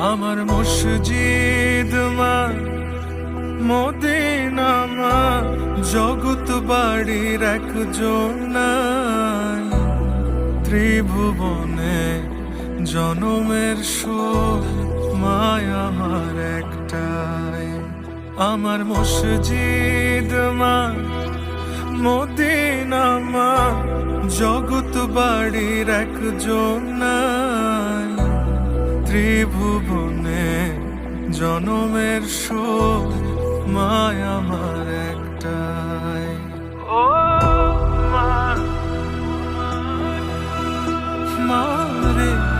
আমার মসজিদ মা, মদিনা মা, জগৎ বাড়ির একজন নাই। ত্রিভুবনে জনমের সুখ মায় আমার একটাই। আমার মসজিদ মা, মদিনা মা, জগৎ বাড়ির একজন নাই। ত্রিভুবনে জনমের সুখ মায় আমার একটাই। ও মা, মা রে।